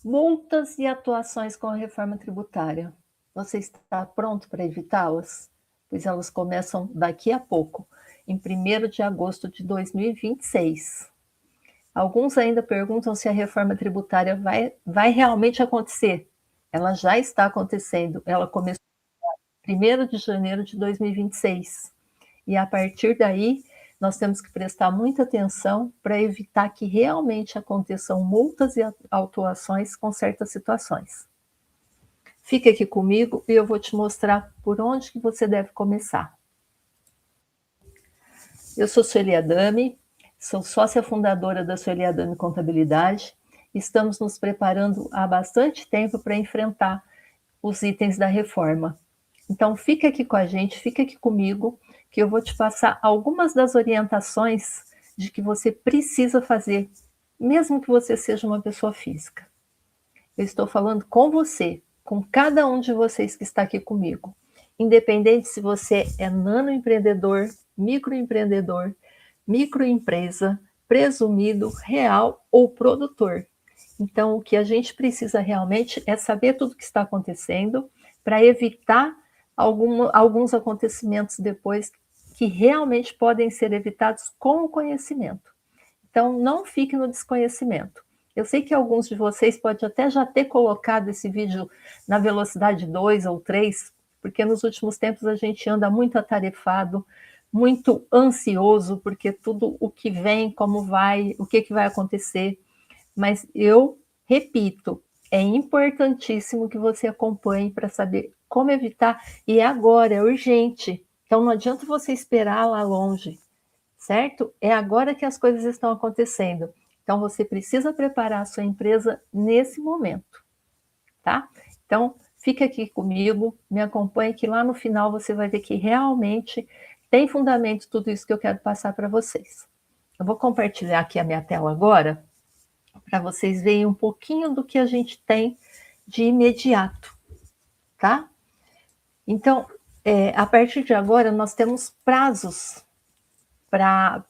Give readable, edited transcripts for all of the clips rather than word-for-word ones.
Multas e atuações com a reforma tributária. Você está pronto para evitá-las? Pois elas começam daqui a pouco, em 1º de agosto de 2026. Alguns ainda perguntam se a reforma tributária vai realmente acontecer. Ela já está acontecendo, ela começou em 1º de janeiro de 2026. E a partir daí, nós temos que prestar muita atenção para evitar que realmente aconteçam multas e autuações com certas situações. Fique aqui comigo e eu vou te mostrar por onde que você deve começar. Eu sou Sueli Adami, sou sócia fundadora da Sueli Adami Contabilidade. Estamos nos preparando há bastante tempo para enfrentar os itens da reforma. Então, fica aqui com a gente, fica aqui comigo, que eu vou te passar algumas das orientações de que você precisa fazer, mesmo que você seja uma pessoa física. Eu estou falando com você, com cada um de vocês que está aqui comigo, independente se você é nanoempreendedor, microempreendedor, microempresa, presumido, real ou produtor. Então, o que a gente precisa realmente é saber tudo o que está acontecendo para evitar alguns acontecimentos depois que realmente podem ser evitados com o conhecimento. Então, não fique no desconhecimento. Eu sei que alguns de vocês podem até já ter colocado esse vídeo na velocidade 2 ou 3, porque nos últimos tempos a gente anda muito atarefado, muito ansioso, porque tudo o que vem, como vai, o que vai acontecer. Mas eu repito, é importantíssimo que você acompanhe para saber como evitar, e é agora, é urgente. Então não adianta você esperar lá longe, certo? É agora que as coisas estão acontecendo. Então você precisa preparar a sua empresa nesse momento, tá? Então fica aqui comigo, me acompanhe que lá no final você vai ver que realmente tem fundamento tudo isso que eu quero passar para vocês. Eu vou compartilhar aqui a minha tela agora, para vocês verem um pouquinho do que a gente tem de imediato, tá? Então, a partir de agora, nós temos prazos para...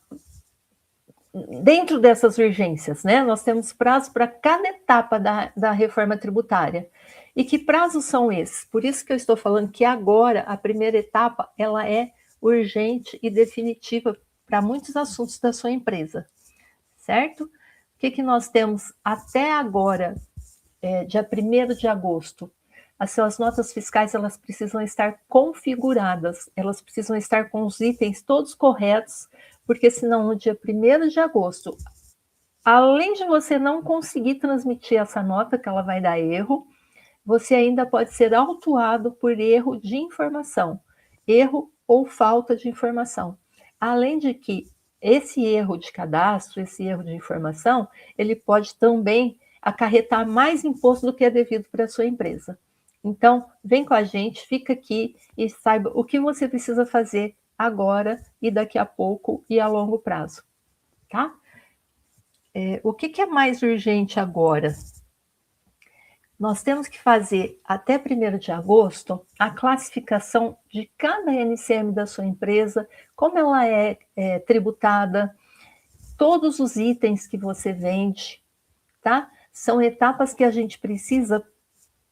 Dentro dessas urgências, né? Nós temos prazos para cada etapa da reforma tributária. E que prazos são esses? Por isso que eu estou falando que agora, a primeira etapa, ela é urgente e definitiva para muitos assuntos da sua empresa, certo? O que nós temos até agora, dia 1º de agosto? As suas notas fiscais, elas precisam estar configuradas, elas precisam estar com os itens todos corretos, porque senão no dia 1º de agosto, além de você não conseguir transmitir essa nota, que ela vai dar erro, você ainda pode ser autuado por erro de informação, erro ou falta de informação. Além de que esse erro de cadastro, esse erro de informação, ele pode também acarretar mais imposto do que é devido para a sua empresa. Então, vem com a gente, fica aqui e saiba o que você precisa fazer agora e daqui a pouco e a longo prazo, tá? O que é mais urgente agora? Nós temos que fazer até 1º de agosto a classificação de cada NCM da sua empresa, como ela é tributada, todos os itens que você vende, tá? São etapas que a gente precisa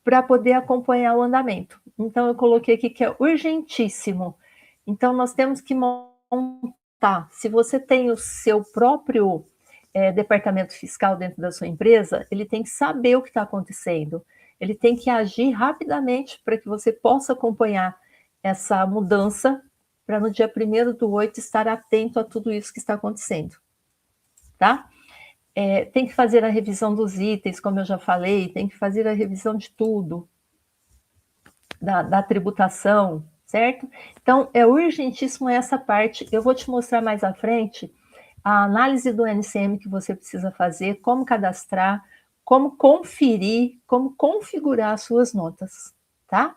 para poder acompanhar o andamento. Então, eu coloquei aqui que é urgentíssimo. Então, nós temos que montar. Se você tem o seu próprio departamento fiscal dentro da sua empresa, ele tem que saber o que está acontecendo. Ele tem que agir rapidamente para que você possa acompanhar essa mudança, para no dia 1º/8 estar atento a tudo isso que está acontecendo, tá? Tem que fazer a revisão dos itens, como eu já falei, tem que fazer a revisão de tudo, da tributação, certo? Então, é urgentíssimo essa parte. Eu vou te mostrar mais à frente a análise do NCM que você precisa fazer, como cadastrar, como conferir, como configurar as suas notas, tá?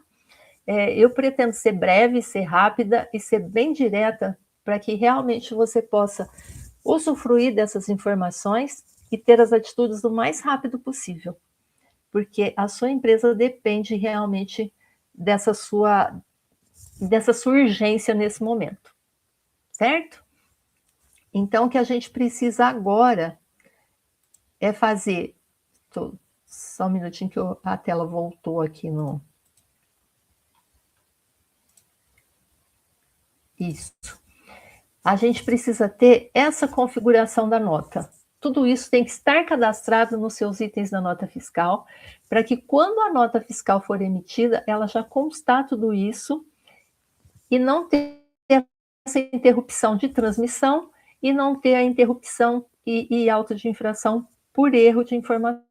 Eu pretendo ser breve, ser rápida e ser bem direta para que realmente você possa usufruir dessas informações e ter as atitudes o mais rápido possível, porque a sua empresa depende realmente dessa sua urgência nesse momento, certo? Então, o que a gente precisa agora é fazer, Só um minutinho que a tela voltou aqui no... Isso. A gente precisa ter essa configuração da nota. Tudo isso tem que estar cadastrado nos seus itens da nota fiscal, para que quando a nota fiscal for emitida, ela já constar tudo isso e não ter essa interrupção de transmissão e não ter a interrupção e auto de infração por erro de informações,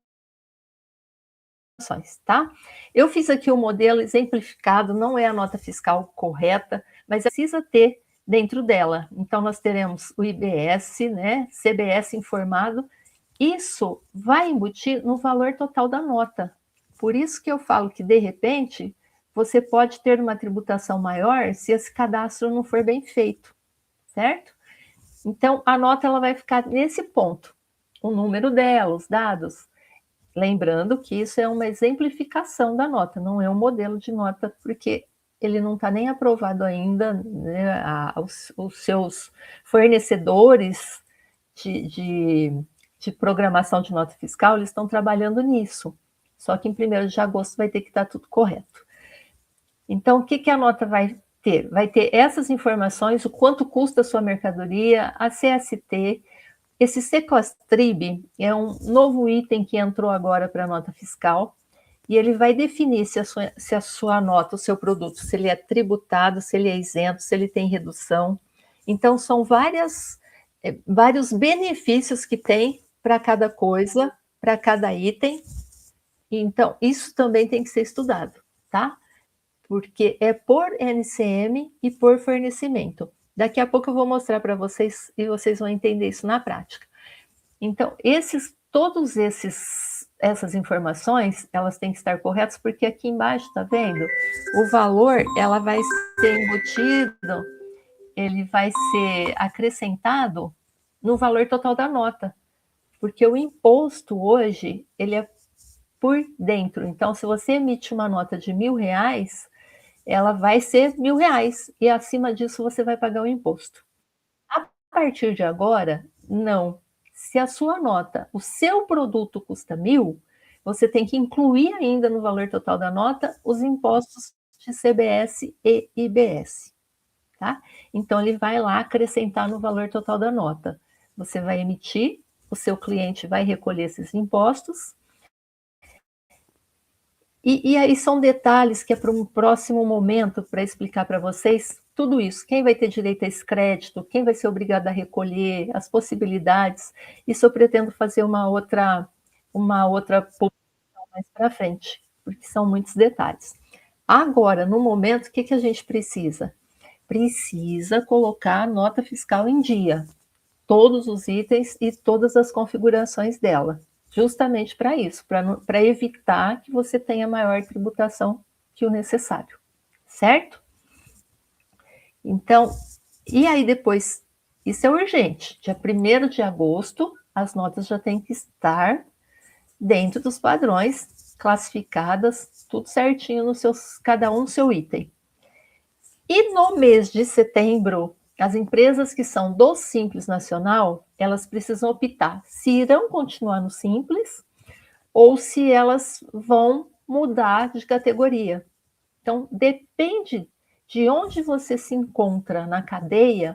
tá? Eu fiz aqui o modelo exemplificado, não é a nota fiscal correta, mas precisa ter dentro dela. Então, nós teremos o IBS, né, CBS informado, isso vai embutir no valor total da nota. Por isso que eu falo que, de repente, você pode ter uma tributação maior se esse cadastro não for bem feito, certo? Então, a nota ela vai ficar nesse ponto, o número dela, os dados. Lembrando que isso é uma exemplificação da nota, não é um modelo de nota, porque ele não está nem aprovado ainda, né, os seus fornecedores de programação de nota fiscal, eles estão trabalhando nisso. Só que em 1º de agosto vai ter que estar tudo correto. Então, o que a nota vai ter? Vai ter essas informações, o quanto custa a sua mercadoria, a CST. Esse Secostrib é um novo item que entrou agora para a nota fiscal, e ele vai definir se a sua nota, o seu produto, se ele é tributado, se ele é isento, se ele tem redução. Então, são vários benefícios que tem para cada coisa, para cada item. Então, isso também tem que ser estudado, tá? Porque é por NCM e por fornecimento. Daqui a pouco eu vou mostrar para vocês e vocês vão entender isso na prática. Então, todas essas informações, elas têm que estar corretas, porque aqui embaixo, tá vendo? O valor, ela vai ser embutido, ele vai ser acrescentado no valor total da nota, porque o imposto hoje, ele é por dentro. Então, se você emite uma nota de R$1.000, ela vai ser R$1.000, e acima disso você vai pagar o imposto. A partir de agora, não. Se a sua nota, o seu produto custa 1.000, você tem que incluir ainda no valor total da nota os impostos de CBS e IBS, tá? Então, ele vai lá acrescentar no valor total da nota. Você vai emitir, o seu cliente vai recolher esses impostos. E aí são detalhes que é para um próximo momento para explicar para vocês tudo isso. Quem vai ter direito a esse crédito, quem vai ser obrigado a recolher, as possibilidades. Isso eu pretendo fazer uma outra publicação mais para frente, porque são muitos detalhes. Agora, no momento, o que a gente precisa? Precisa colocar a nota fiscal em dia, todos os itens e todas as configurações dela. Justamente para isso, para evitar que você tenha maior tributação que o necessário, certo? Então, e aí depois, isso é urgente, dia 1º de agosto, as notas já têm que estar dentro dos padrões, classificadas, tudo certinho, cada um no seu item. E no mês de setembro, as empresas que são do Simples Nacional, elas precisam optar se irão continuar no Simples ou se elas vão mudar de categoria. Então, depende de onde você se encontra na cadeia,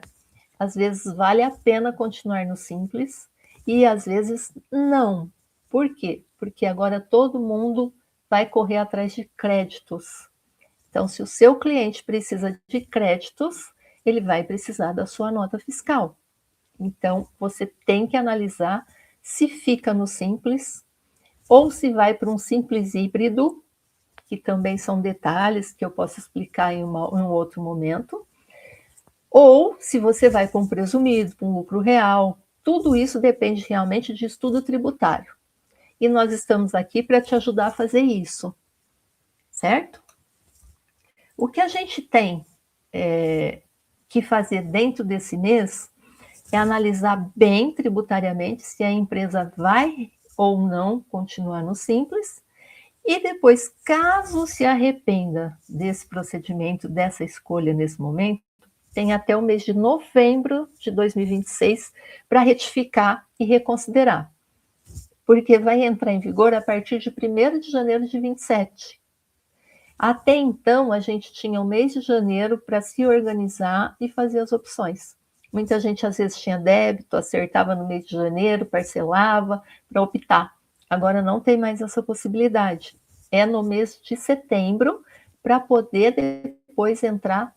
às vezes vale a pena continuar no Simples e às vezes não. Por quê? Porque agora todo mundo vai correr atrás de créditos. Então, se o seu cliente precisa de créditos, ele vai precisar da sua nota fiscal. Então, você tem que analisar se fica no Simples ou se vai para um Simples híbrido, que também são detalhes que eu posso explicar em um outro momento, ou se você vai para um presumido, para um lucro real. Tudo isso depende realmente de estudo tributário. E nós estamos aqui para te ajudar a fazer isso, certo? O que a gente tem que fazer dentro desse mês é analisar bem tributariamente se a empresa vai ou não continuar no Simples, e depois, caso se arrependa desse procedimento, dessa escolha nesse momento, tem até o mês de novembro de 2026 para retificar e reconsiderar. porque vai entrar em vigor a partir de 1º de janeiro de 27. Até então, a gente tinha o mês de janeiro para se organizar e fazer as opções. Muita gente, às vezes, tinha débito, acertava no mês de janeiro, parcelava para optar. Agora não tem mais essa possibilidade. É no mês de setembro, para poder depois entrar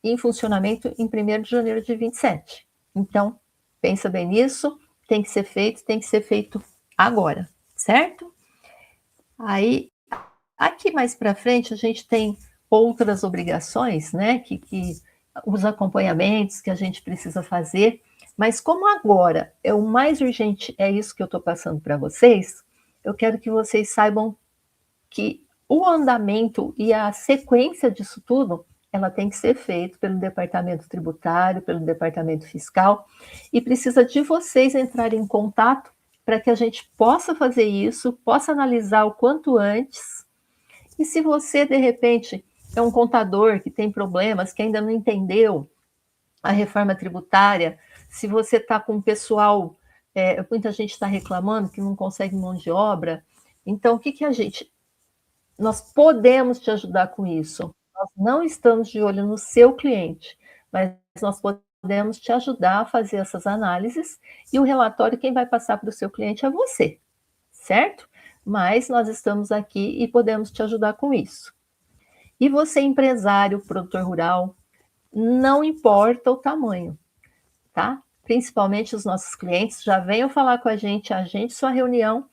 em funcionamento em 1º de janeiro de 27. Então, pensa bem nisso, tem que ser feito agora, certo? Aí, aqui mais para frente, a gente tem outras obrigações, né, que os acompanhamentos que a gente precisa fazer, mas como agora é o mais urgente, é isso que eu estou passando para vocês, eu quero que vocês saibam que o andamento e a sequência disso tudo, ela tem que ser feita pelo departamento tributário, pelo departamento fiscal, e precisa de vocês entrarem em contato para que a gente possa fazer isso, possa analisar o quanto antes. E se você, de repente, é um contador que tem problemas, que ainda não entendeu a reforma tributária, se você está com o pessoal, muita gente está reclamando que não consegue mão de obra, então o que nós podemos te ajudar com isso. Nós não estamos de olho no seu cliente, mas nós podemos te ajudar a fazer essas análises e o relatório quem vai passar para o seu cliente é você, certo? Mas nós estamos aqui e podemos te ajudar com isso. E você, empresário, produtor rural, não importa o tamanho, tá? Principalmente os nossos clientes, já venham falar com a gente, agende sua reunião,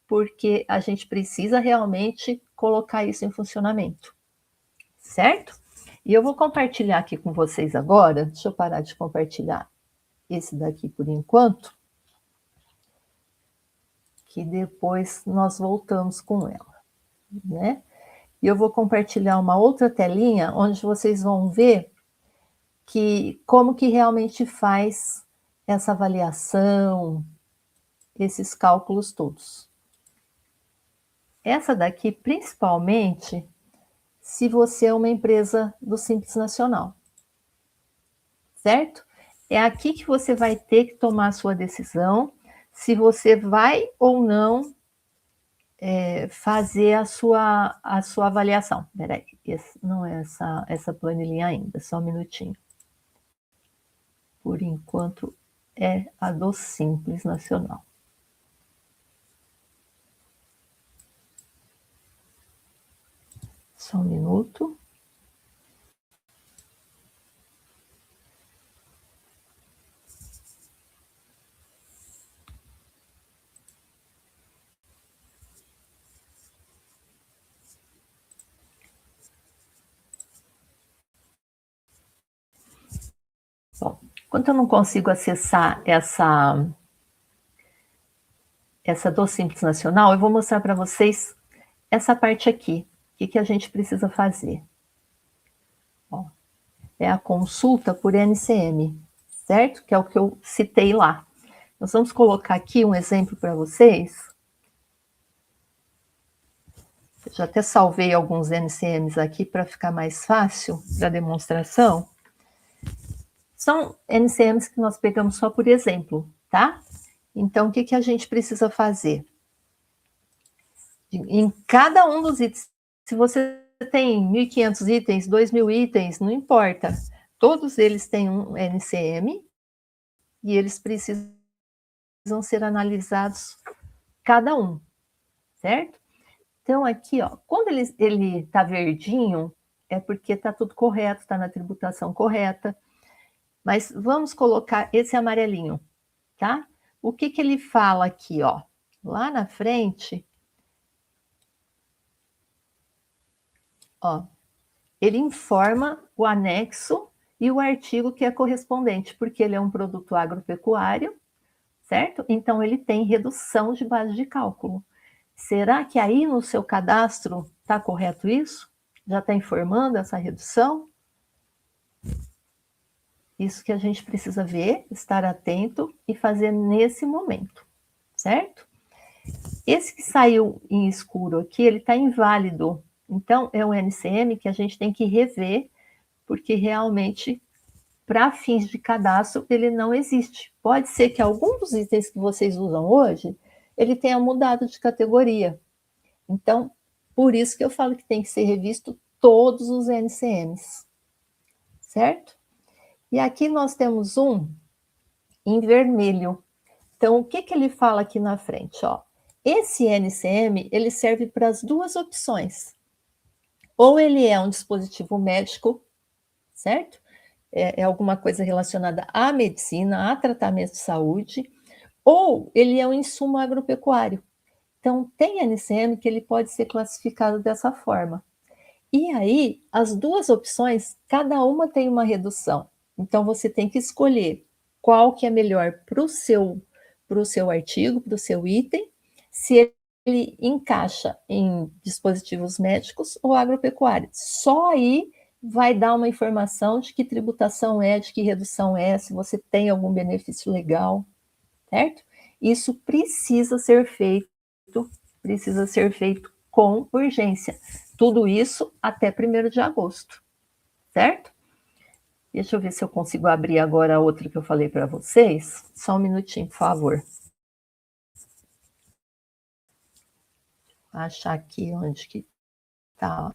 porque a gente precisa realmente colocar isso em funcionamento, certo? E eu vou compartilhar aqui com vocês agora, deixa eu parar de compartilhar esse daqui por enquanto, que depois nós voltamos com ela, né? E eu vou compartilhar uma outra telinha, onde vocês vão ver como que realmente faz essa avaliação, esses cálculos todos. Essa daqui, principalmente, se você é uma empresa do Simples Nacional, certo? É aqui que você vai ter que tomar a sua decisão, se você vai ou não fazer a sua avaliação. Peraí, não é essa planilhinha ainda, só um minutinho. Por enquanto, é a do Simples Nacional. Só um minuto. Bom, enquanto eu não consigo acessar essa do Simples Nacional, eu vou mostrar para vocês essa parte aqui. O que a gente precisa fazer? Ó, é a consulta por NCM, certo? Que é o que eu citei lá. Nós vamos colocar aqui um exemplo para vocês. Eu já até salvei alguns NCMs aqui para ficar mais fácil para a demonstração. São NCMs que nós pegamos só por exemplo, tá? Então, o que a gente precisa fazer? Em cada um dos itens, se você tem 1.500 itens, 2.000 itens, não importa. Todos eles têm um NCM e eles precisam ser analisados cada um, certo? Então, aqui, ó, quando ele tá verdinho, é porque tá tudo correto, tá na tributação correta. Mas vamos colocar esse amarelinho, tá? O que ele fala aqui, ó? Lá na frente, ó, ele informa o anexo e o artigo que é correspondente, porque ele é um produto agropecuário, certo? Então, ele tem redução de base de cálculo. Será que aí no seu cadastro está correto isso? Já está informando essa redução? Isso que a gente precisa ver, estar atento e fazer nesse momento, certo? Esse que saiu em escuro aqui, ele está inválido. Então, é um NCM que a gente tem que rever, porque realmente, para fins de cadastro, ele não existe. Pode ser que algum dos itens que vocês usam hoje, ele tenha mudado de categoria. Então, por isso que eu falo que tem que ser revisto todos os NCMs, certo? E aqui nós temos um em vermelho. Então, o que ele fala aqui na frente? Ó? Esse NCM, ele serve para as duas opções. Ou ele é um dispositivo médico, certo? É alguma coisa relacionada à medicina, a tratamento de saúde, ou ele é um insumo agropecuário. Então, tem NCM que ele pode ser classificado dessa forma. E aí, as duas opções, cada uma tem uma redução. Então, você tem que escolher qual que é melhor para o seu artigo, para o seu item, se ele encaixa em dispositivos médicos ou agropecuários. Só aí vai dar uma informação de que tributação é, de que redução é, se você tem algum benefício legal, certo? Isso precisa ser feito com urgência. Tudo isso até 1º de agosto, certo? Deixa eu ver se eu consigo abrir agora a outra que eu falei para vocês. Só um minutinho, por favor. Vou achar aqui onde que está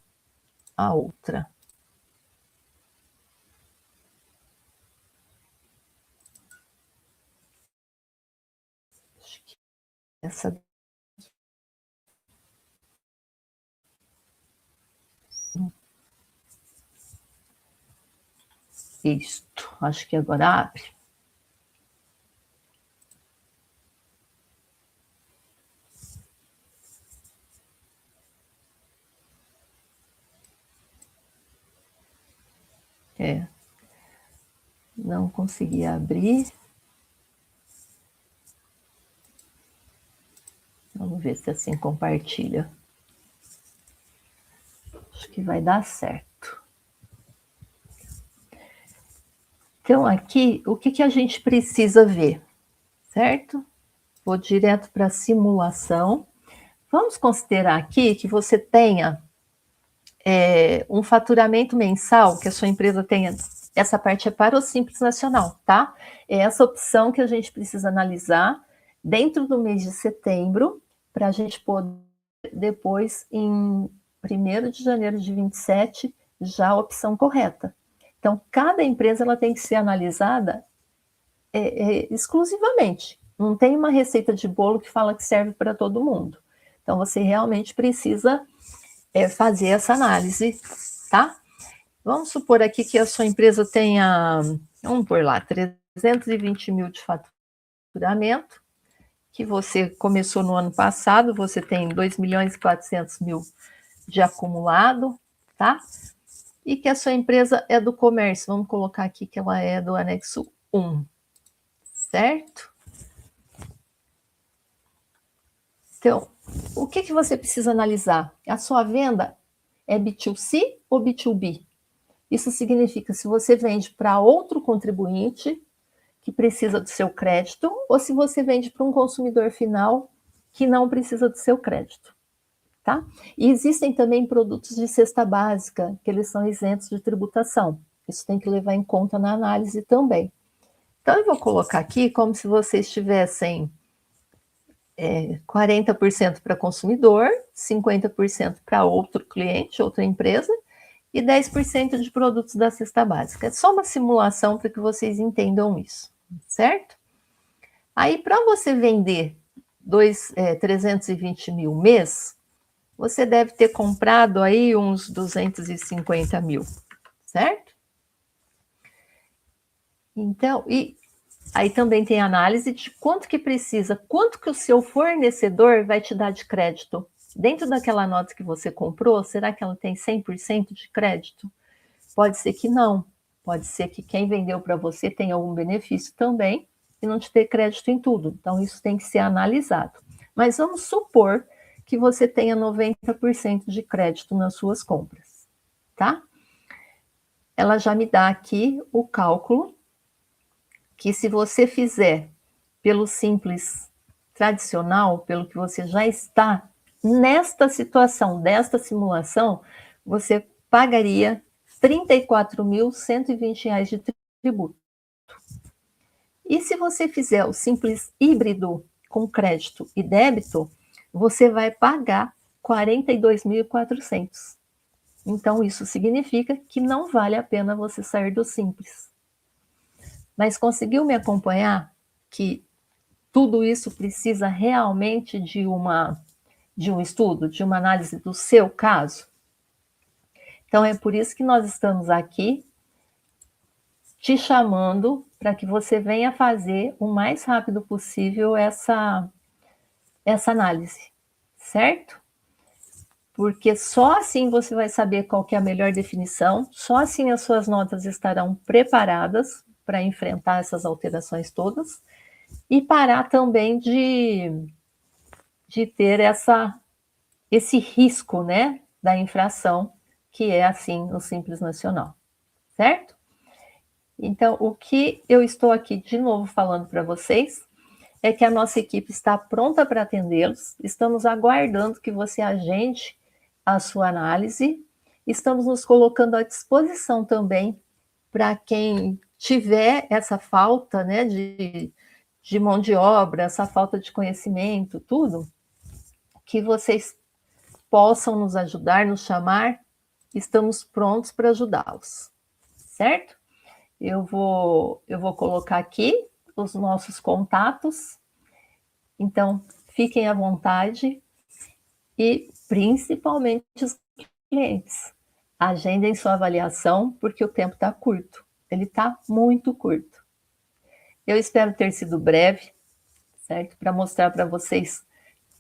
a outra. Acho que essa... Isto, acho que agora abre. Não consegui abrir. Vamos ver se assim compartilha. Acho que vai dar certo. Então, aqui, o que a gente precisa ver, certo? Vou direto para a simulação. Vamos considerar aqui que você tenha um faturamento mensal, que a sua empresa tenha... Essa parte é para o Simples Nacional, tá? É essa opção que a gente precisa analisar dentro do mês de setembro, para a gente poder, depois, em 1º de janeiro de 27, já a opção correta. Então, cada empresa ela tem que ser analisada exclusivamente. Não tem uma receita de bolo que fala que serve para todo mundo. Então, você realmente precisa fazer essa análise, tá? Vamos supor aqui que a sua empresa tenha, vamos por lá, 320 mil de faturamento, que você começou no ano passado, você tem 2.400.000 de acumulado, tá? E que a sua empresa é do comércio, vamos colocar aqui que ela é do anexo 1, certo? Então, o que você precisa analisar? A sua venda é B2C ou B2B? Isso significa se você vende para outro contribuinte que precisa do seu crédito ou se você vende para um consumidor final que não precisa do seu crédito, tá? E existem também produtos de cesta básica, que eles são isentos de tributação. Isso tem que levar em conta na análise também. Então, eu vou colocar aqui como se vocês tivessem 40% para consumidor, 50% para outro cliente, outra empresa, e 10% de produtos da cesta básica. É só uma simulação para que vocês entendam isso, certo? Aí, para você vender 320 mil mês, você deve ter comprado aí uns 250 mil, certo? Então, e aí também tem análise de quanto que precisa, quanto que o seu fornecedor vai te dar de crédito. Dentro daquela nota que você comprou, será que ela tem 100% de crédito? Pode ser que não. Pode ser que quem vendeu para você tenha algum benefício também e não te dê crédito em tudo. Então, isso tem que ser analisado. Mas vamos supor que você tenha 90% de crédito nas suas compras, tá? Ela já me dá aqui o cálculo que se você fizer pelo Simples tradicional, pelo que você já está nesta situação, desta simulação, você pagaria R$ 34.120 de tributo. E se você fizer o Simples híbrido, com crédito e débito, você vai pagar 42.400. Então, isso significa que não vale a pena você sair do Simples. Mas conseguiu me acompanhar que tudo isso precisa realmente de um estudo, de uma análise do seu caso? Então, é por isso que nós estamos aqui te chamando para que você venha fazer o mais rápido possível essa análise, certo? Porque só assim você vai saber qual que é a melhor definição, só assim as suas notas estarão preparadas para enfrentar essas alterações todas e parar também de ter esse risco, né, da infração, que é assim no Simples Nacional, certo? Então, o que eu estou aqui de novo falando para vocês é que a nossa equipe está pronta para atendê-los, estamos aguardando que você agende a sua análise, estamos nos colocando à disposição também para quem tiver essa falta, né, de mão de obra, essa falta de conhecimento, tudo, que vocês possam nos ajudar, nos chamar, estamos prontos para ajudá-los, certo? Eu vou colocar aqui os nossos contatos, então fiquem à vontade e principalmente os clientes, agendem sua avaliação porque o tempo está curto, ele está muito curto. Eu espero ter sido breve, certo? Para mostrar para vocês,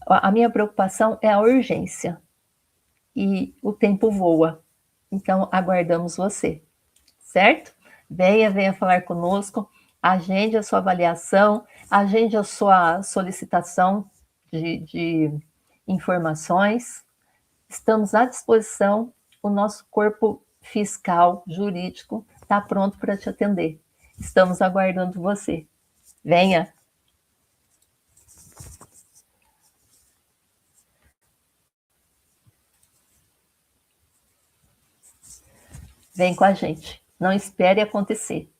a minha preocupação é a urgência e o tempo voa, então aguardamos você, certo? Venha falar conosco, agende a sua avaliação, agende a sua solicitação de informações. Estamos à disposição, o nosso corpo fiscal, jurídico, está pronto para te atender. Estamos aguardando você. Venha! Vem com a gente. Não espere acontecer.